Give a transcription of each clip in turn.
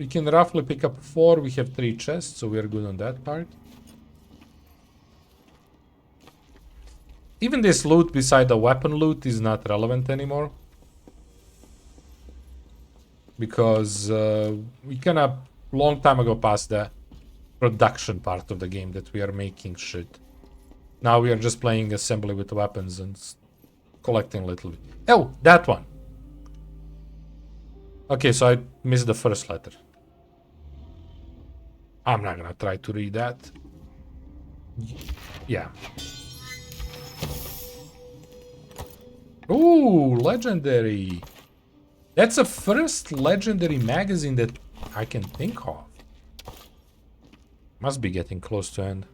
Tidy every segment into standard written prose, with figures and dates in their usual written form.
We can roughly pick up 4. We have 3 chests, so we are good on that part. Even this loot beside the weapon loot is not relevant anymore. Because we kind of long time ago passed the production part of the game that we are making shit. Now we are just playing assembly with weapons and collecting a little bit. Oh, that one. Okay, so I missed the first letter. I'm not gonna try to read that. Yeah. Ooh, legendary. That's the first legendary magazine that I can think of. Must be getting close to end.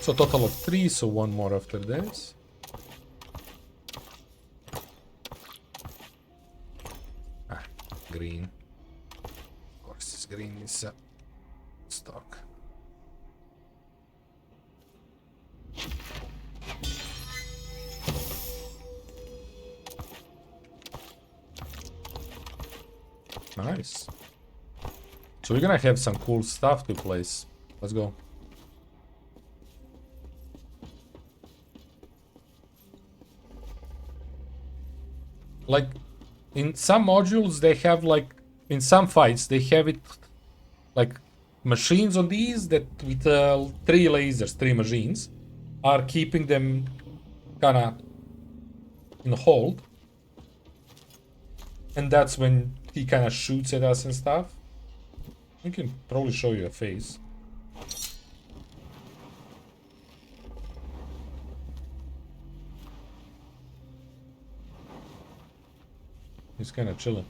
So total of 3, so 1 more after this. Ah, green. Of course, this green is stock. Nice. So we're gonna have some cool stuff to place. Let's go. Like, in some modules, they have, like, in some fights, they have it, like, machines on these that with 3 lasers, 3 machines, are keeping them kinda in hold. And that's when he kinda shoots at us and stuff. I can probably show you a face. He's kinda chilling.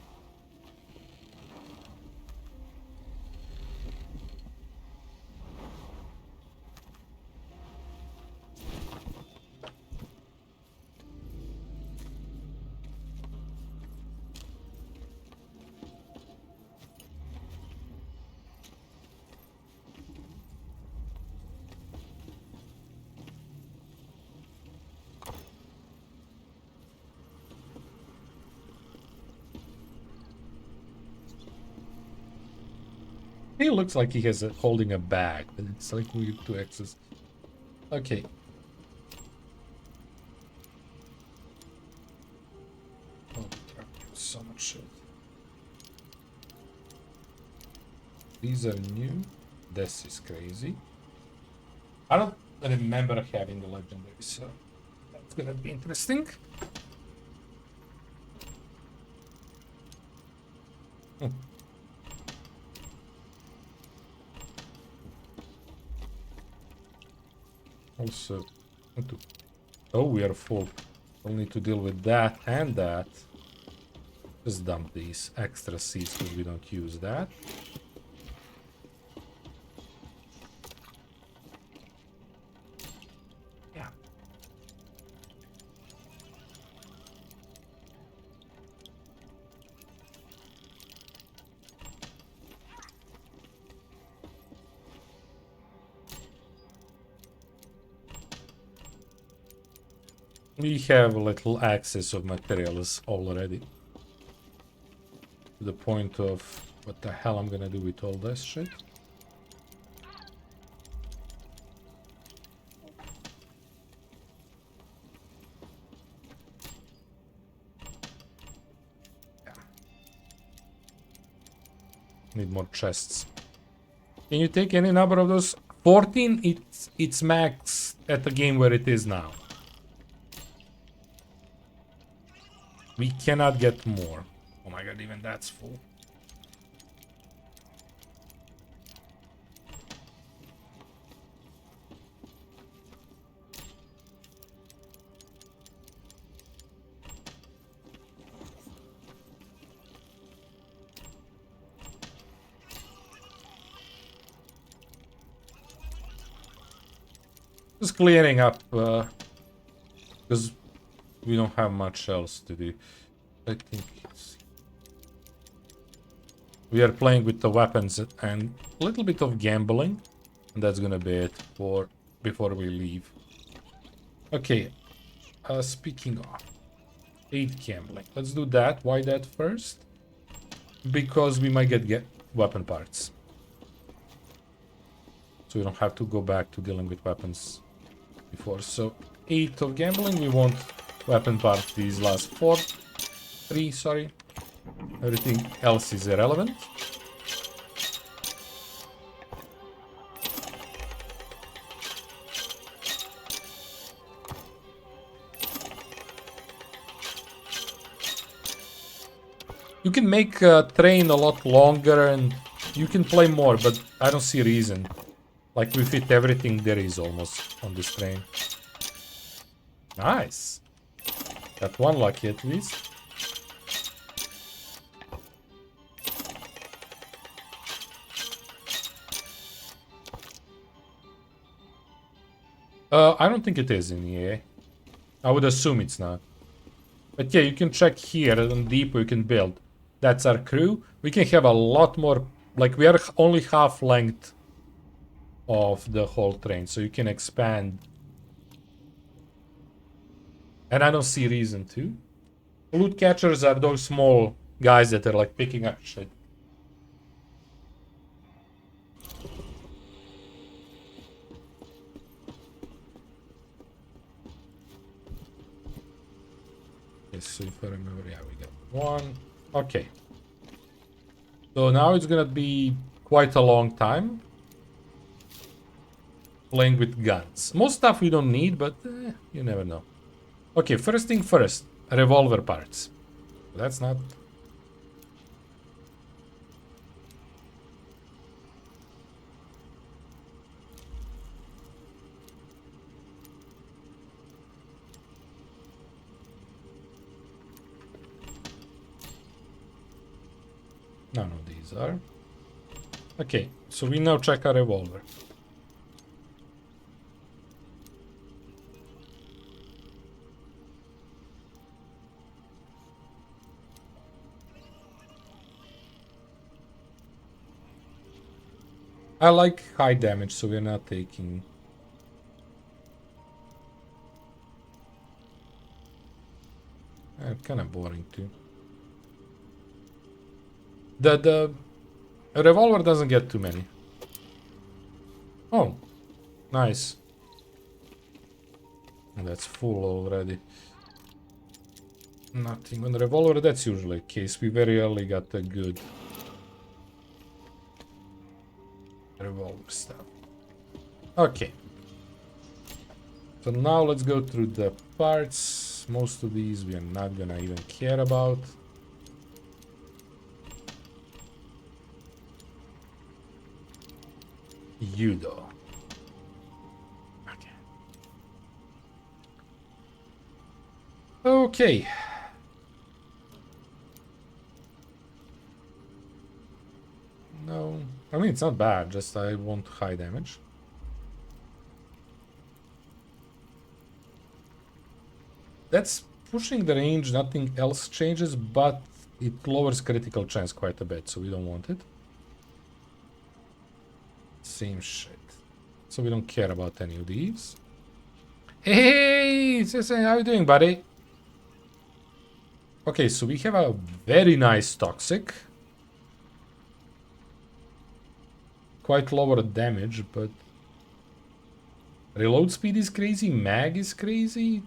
He looks like he has holding a bag, but it's like weird to access. Okay. Oh, so much shit. These are new. This is crazy. I don't remember having the legendary, so that's gonna be interesting. Also, oh, we are full. We'll need to deal with that and that. Just dump these extra seeds because we don't use that. Yeah. We have a little access of materials already. To the point of what the hell I'm gonna do with all this shit. Yeah. Need more chests. Can you take any number of those? 14, it's max at the game where it is now. We cannot get more. Oh my god, even that's full. Just clearing up, because we don't have much else to do. I think we are playing with the weapons and a little bit of gambling, and that's gonna be it for before we leave. Okay, speaking of, 8 gambling. Let's do that. Why that first? Because we might get weapon parts. So we don't have to go back to dealing with weapons before. So 8 of gambling. We want weapon parts these last 3, sorry. Everything else is irrelevant. You can make a train a lot longer and you can play more, but I don't see a reason. Like, we fit everything there is almost on this train. Nice. Got one lucky at least. I don't think it is in EA. I would assume it's not. But yeah, you can check here on depot you can build. That's our crew. We can have a lot more, like we are only half length of the whole train, so you can expand. And I don't see reason to. Loot catchers are those small guys that are like picking up shit. Yes, so if I remember, yeah, we got one. Okay. So now it's gonna be quite a long time playing with guns. Most stuff we don't need, but you never know. Okay, first thing first, revolver parts. That's not... None of these are. Okay, so we now check our revolver. I like high damage, so we're not taking... kind of boring too. The revolver doesn't get too many. Oh, nice. And that's full already. Nothing on the revolver, that's usually the case. We very rarely got a good revolver stuff. Okay. So now let's go through the parts. Most of these we are not gonna even care about. You though. Okay. Okay. No, I mean it's not bad, just I want high damage. That's pushing the range, nothing else changes, but it lowers critical chance quite a bit, so we don't want it. Same shit. So we don't care about any of these. Hey, CEST, how you doing, buddy? Okay, so we have a very nice toxic. Quite lower damage, but reload speed is crazy, mag is crazy.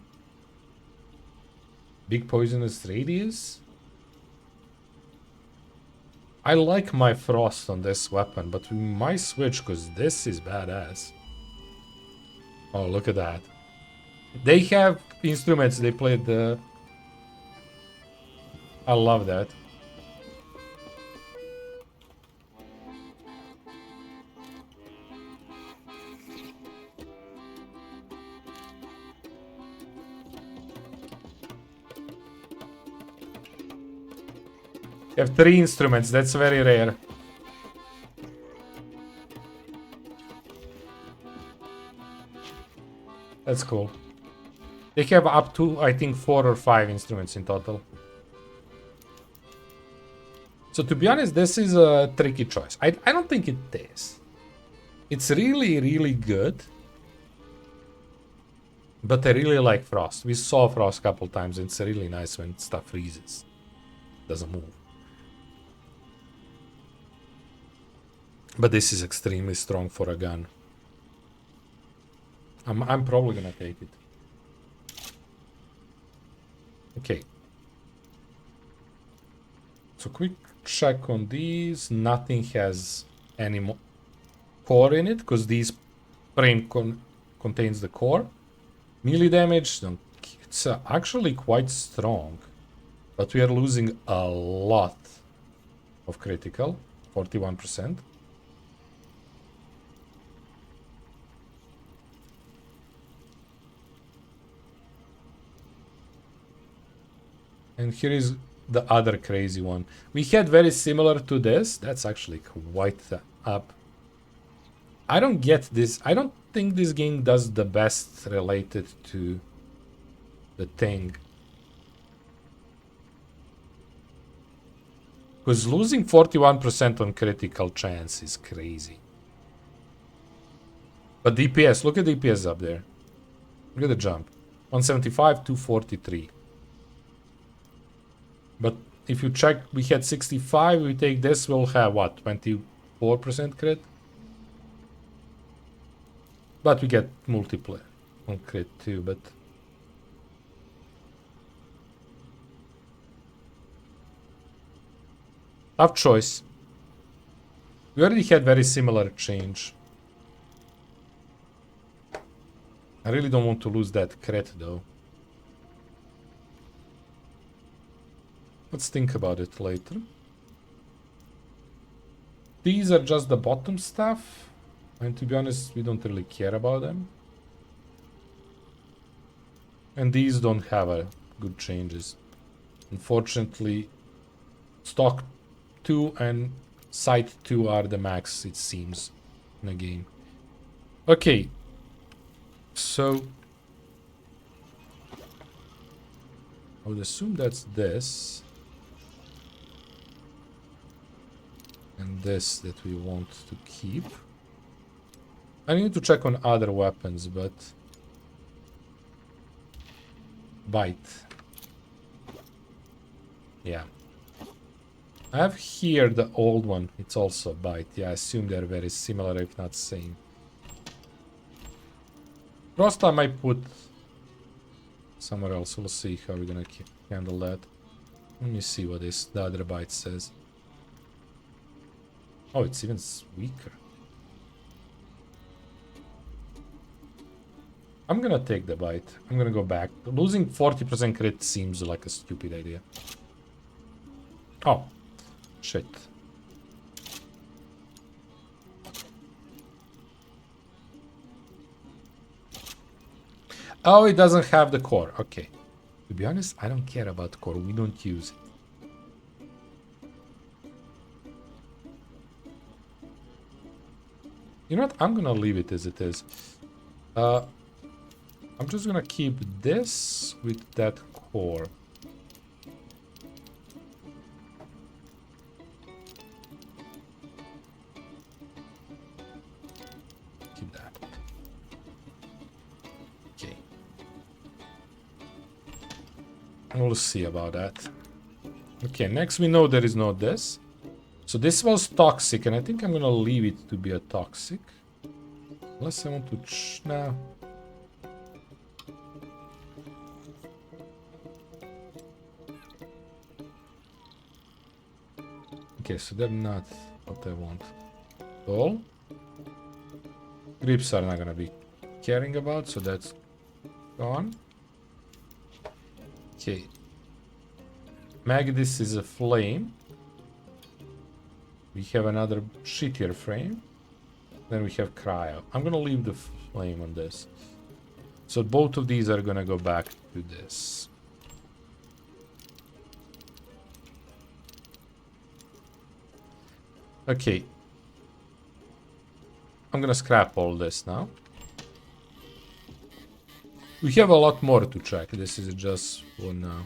Big poisonous radius. I like my frost on this weapon, but we might switch because this is badass. Oh, look at that. They have instruments, they play the... I love that. You have 3 instruments, that's very rare. That's cool. They have up to, I think, 4 or 5 instruments in total. So to be honest, this is a tricky choice. I don't think it is. It's really, really good. But I really like Frost. We saw Frost a couple times, and it's really nice when stuff freezes. Doesn't move. But this is extremely strong for a gun. I'm probably gonna take it. Okay. So quick check on these. Nothing has any more core in it, because these frame contains the core. Melee damage, it's actually quite strong. But we are losing a lot of critical, 41%. And here is the other crazy one. We had very similar to this. That's actually quite up. I don't get this. I don't think this game does the best related to the thing. Because losing 41% on critical chance is crazy. But DPS, look at DPS up there. Look at the jump. 175, 243. But if you check, we had 65, we take this, we'll have what, 24% crit? But we get multiple on crit too, but... Tough choice. We already had very similar change. I really don't want to lose that crit though. Let's think about it later. These are just the bottom stuff. And to be honest, we don't really care about them. And these don't have good changes. Unfortunately, stock 2 and sight 2 are the max, it seems, in the game. Okay. So... I would assume that's this. And this that we want to keep. I need to check on other weapons, but... Bite. Yeah. I have here the old one. It's also bite. Yeah, I assume they're very similar, if not same. Frost I might put somewhere else. We'll see how we're gonna handle that. Let me see what the other bite says. Oh, it's even weaker. I'm gonna take the bite. I'm gonna go back. Losing 40% crit seems like a stupid idea. Oh. Shit. Oh, it doesn't have the core. Okay. To be honest, I don't care about the core. We don't use it. You know what? I'm gonna leave it as it is. I'm just gonna keep this with that core. Keep that. Okay. We'll see about that. Okay, next we know there is no this. So this was toxic, and I think I'm gonna leave it to be a toxic. Unless I want to... Nah. Okay, so they're not what I want at all. Grips are not gonna be caring about, so that's gone. Okay. Magdis is a flame. We have another shittier frame. Then we have cryo. I'm gonna leave the flame on this. So both of these are gonna go back to this. Okay. I'm gonna scrap all this now. We have a lot more to check. This is just for now.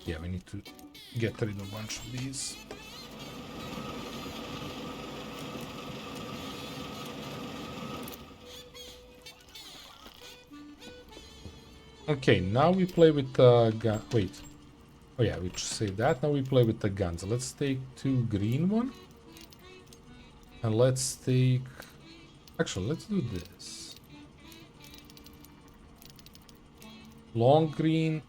Yeah, we need to get rid of a bunch of these. Okay, now we play with gun. Wait. Oh yeah, we just say that. Now we play with the guns. Let's take 2 green one. And let's take... Actually, let's do this. Long green.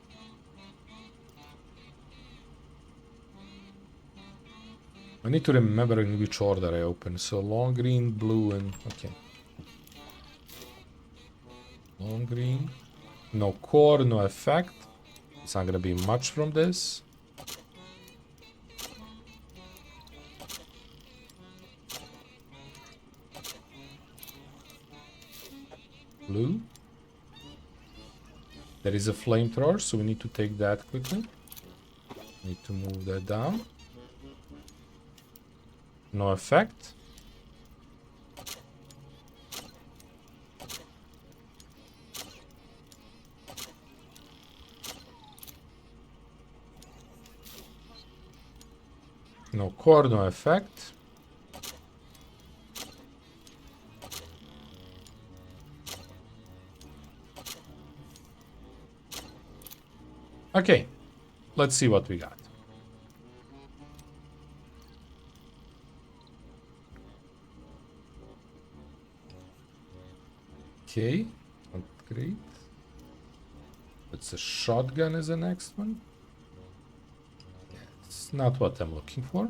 I need to remember in which order I open. So long green, blue, and... Okay. Long green. No core, no effect. It's not gonna be much from this. Blue. There is a flamethrower, so we need to take that quickly. Need to move that down. No effect. No core, no effect. Okay, let's see what we got. Okay, not great. It's a shotgun as the next one. It's not what I'm looking for.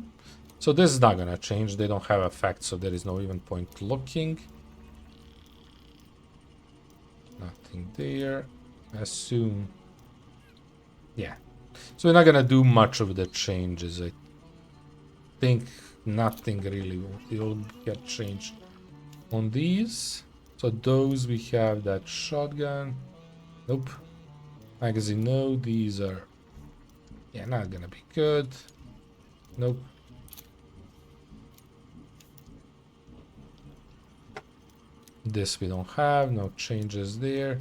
So this is not gonna change. They don't have effects, so there is no even point looking. Nothing there. Assume. Yeah. So we're not gonna do much of the changes. I think nothing really will get changed on these. So those we have that shotgun. Nope. Magazine, no. These are, yeah, not gonna be good. Nope. This we don't have. No changes there.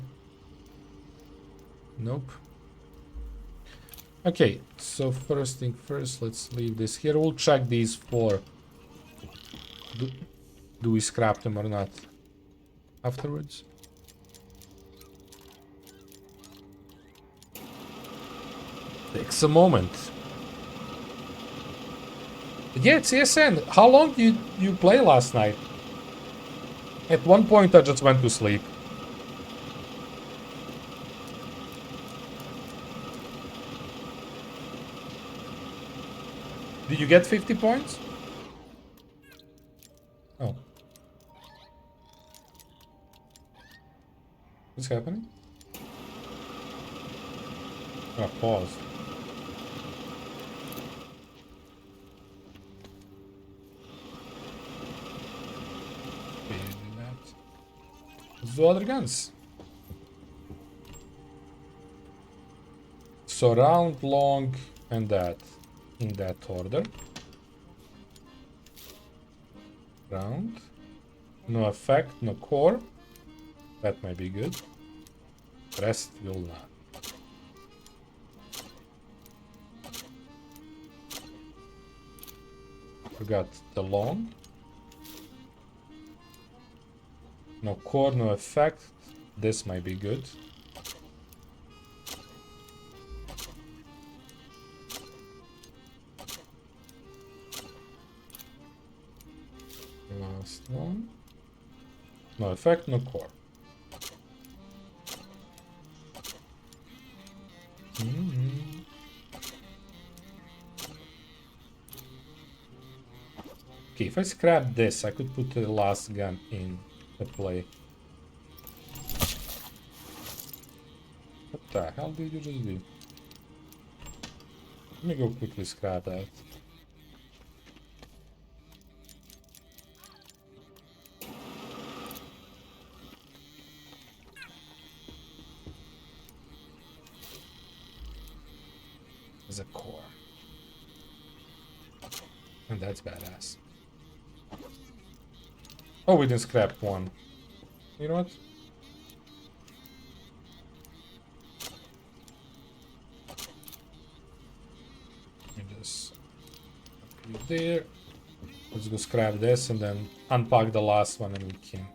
Nope. Okay, so first thing first, let's leave this here. We'll check these for... Do we scrap them or not afterwards? Takes a moment. Yeah, CSN. How long did you play last night? At one point I just went to sleep. Did you get 50 points? Oh. What's happening? Oh, pause. Let's do other guns. So round, long, and that. In that order. Round. No effect, no core. That might be good. Rest will not. Forgot the long. No core, no effect. This might be good. Last one. No effect, no core. Okay, if I scrap this, I could put the last gun in the play. What the hell did you just do? Let me go quickly scrap that. As a core. And that's badass. Oh, we didn't scrap one. You know what? There. Let's go scrap this and then unpack the last one and we can.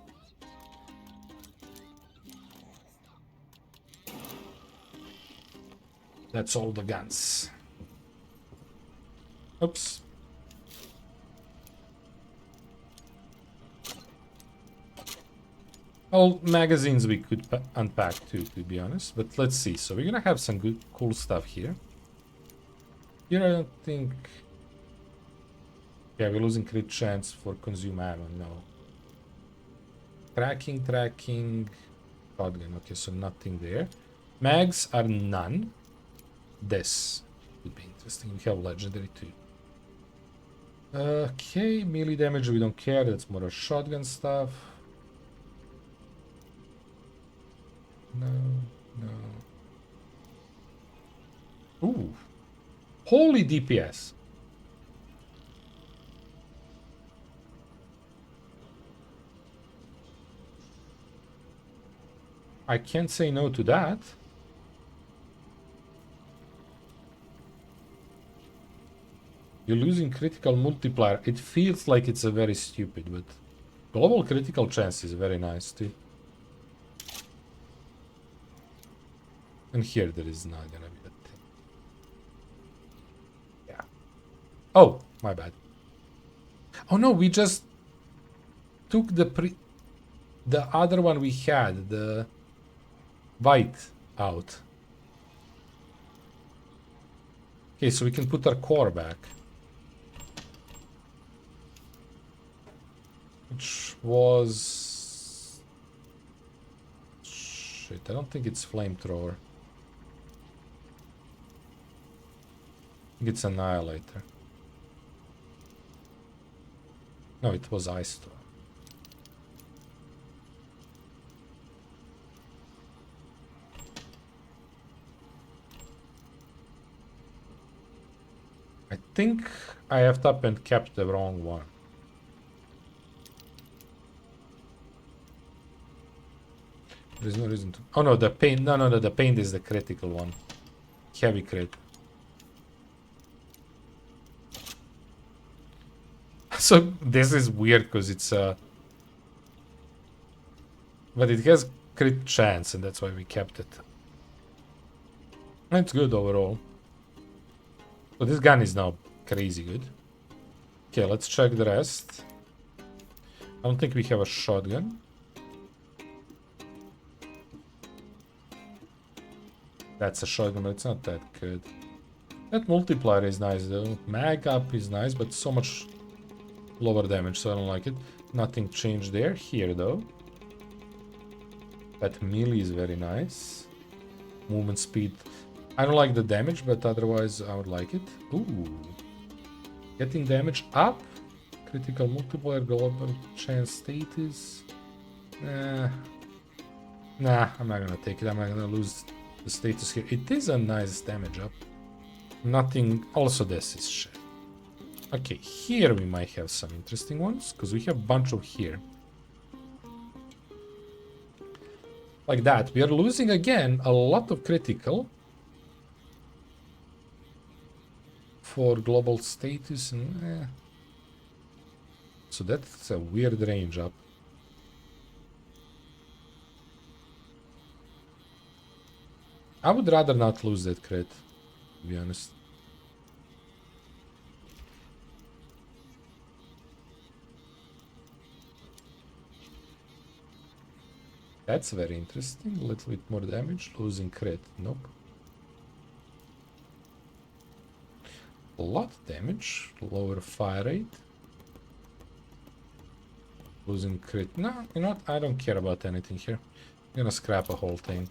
That's all the guns. Oops. All magazines we could unpack too, to be honest. But let's see. So we're gonna have some good, cool stuff here. Here I don't think... Yeah, we're losing crit chance for consume ammo, no. Tracking. Shotgun, okay, so nothing there. Mags are none. This would be interesting. We have legendary too. Okay, melee damage we don't care, that's more of shotgun stuff. No. Ooh. Holy DPS. I can't say no to that. You're losing critical multiplier. It feels like it's a very stupid, but global critical chance is very nice too. And here there is not gonna be that thing. Yeah. Oh, my bad. Oh no, we just took the other one we had, the white, out. Okay, so we can put our core back. Which was... Shit, I don't think it's flamethrower. I think it's annihilator. No, it was ice storm. I think I have up and kept the wrong one. There's no reason to... Oh no, the paint... No, the paint is the critical one. Heavy crit. So this is weird because it's but it has crit chance and that's why we kept it. It's good overall. So this gun is now crazy good. Okay, let's check the rest. I don't think we have a shotgun. That's a shotgun, but it's not that good. That multiplier is nice though. Mag up is nice, but so much lower damage, so I don't like it. Nothing changed there. Here though. That melee is very nice. Movement speed. I don't like the damage, but otherwise I would like it. Ooh. Getting damage up. Critical multiplier, global chance status. Nah, I'm not gonna take it. I'm not gonna lose the status here. It is a nice damage up. Nothing. Also, this is shit. Okay, here we might have some interesting ones, because we have a bunch of here. Like that. We are losing again a lot of critical. For global status and... So that's a weird range up. I would rather not lose that crit, to be honest. That's very interesting. A little bit more damage. Losing crit. Nope. A lot of damage. Lower fire rate. Losing crit. No, you know what? I don't care about anything here. I'm gonna scrap a whole thing.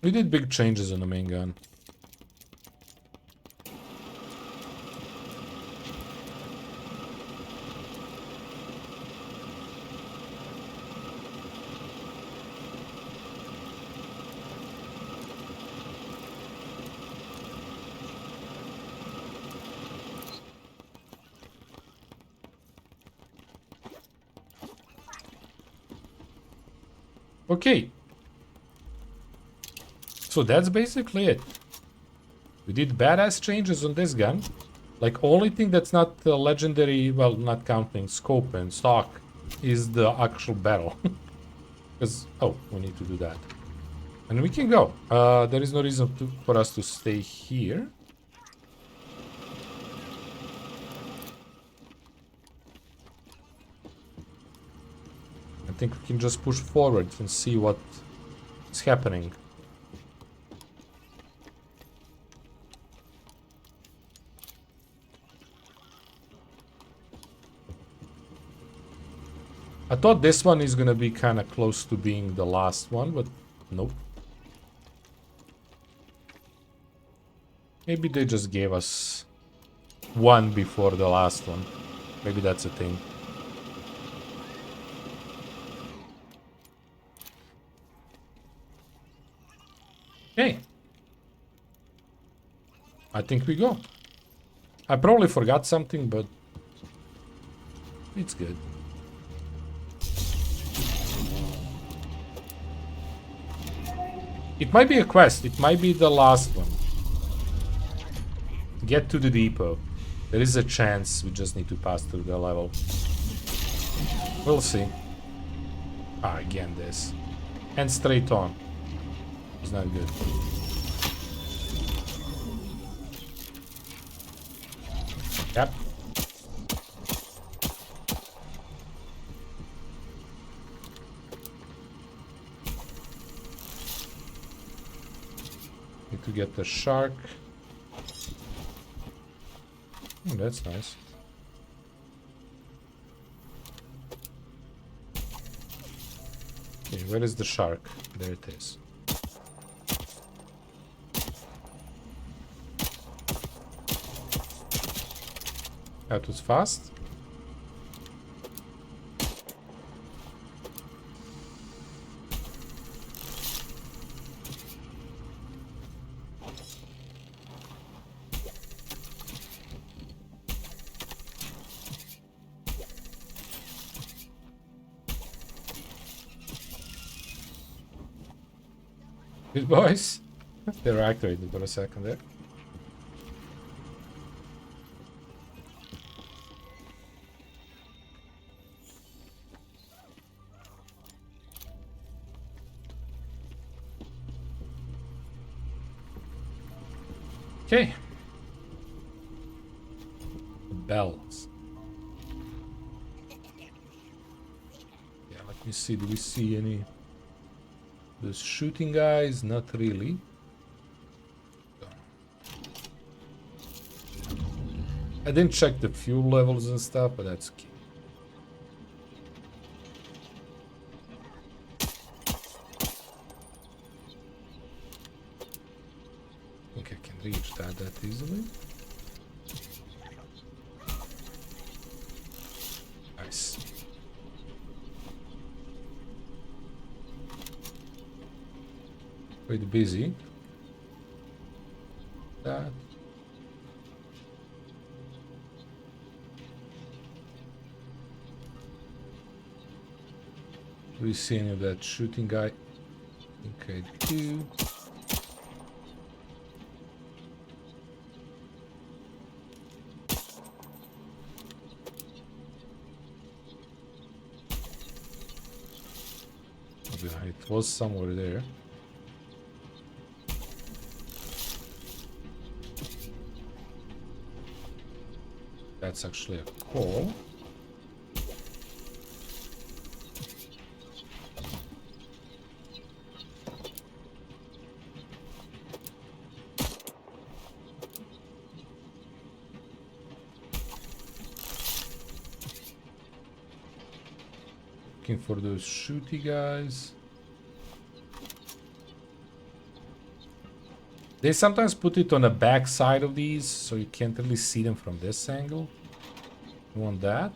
We did big changes on the main gun. Okay. So that's basically it. We did badass changes on this gun. Like, only thing that's not legendary, well, not counting scope and stock, is the actual barrel. Because, oh, we need to do that. And we can go. There is no reason for us to stay here. I think we can just push forward and see what is happening. I thought this one is gonna be kind of close to being the last one, but nope. Maybe they just gave us one before the last one. Maybe that's a thing. Okay. I think we go. I probably forgot something, but it's good. It might be a quest. It might be the last one. Get to the depot. There is a chance. We just need to pass through the level. We'll see. Ah, again this. And straight on. It's not good. Yep. Need to get the shark. Oh, that's nice. Okay, where is the shark? There it is. That was fast. Good boys. They were activated for a second there. Okay. Bells. Yeah, let me see. Do we see any? The shooting guys? Not really. I didn't check the fuel levels and stuff, but that's okay. I think I can reach that easily. Nice. Quite busy. That. Do we see any of that shooting guy? Okay, do. It was somewhere there. That's actually a call. Looking for those shooty guys. They sometimes put it on the back side of these, so you can't really see them from this angle. You want that?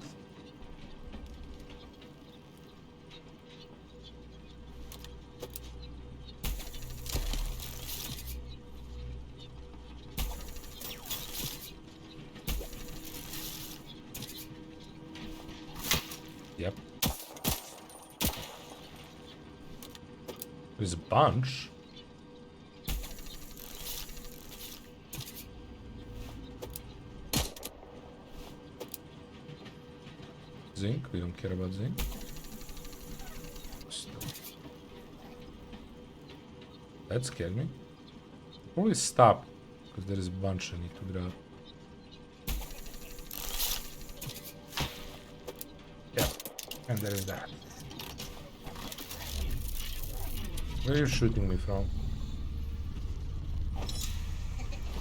Yep. There's a bunch. zinc. We don't care about zinc. That scared me. Probably stop, because there is a bunch I need to grab. Yeah, and there is that. Where are you shooting me from?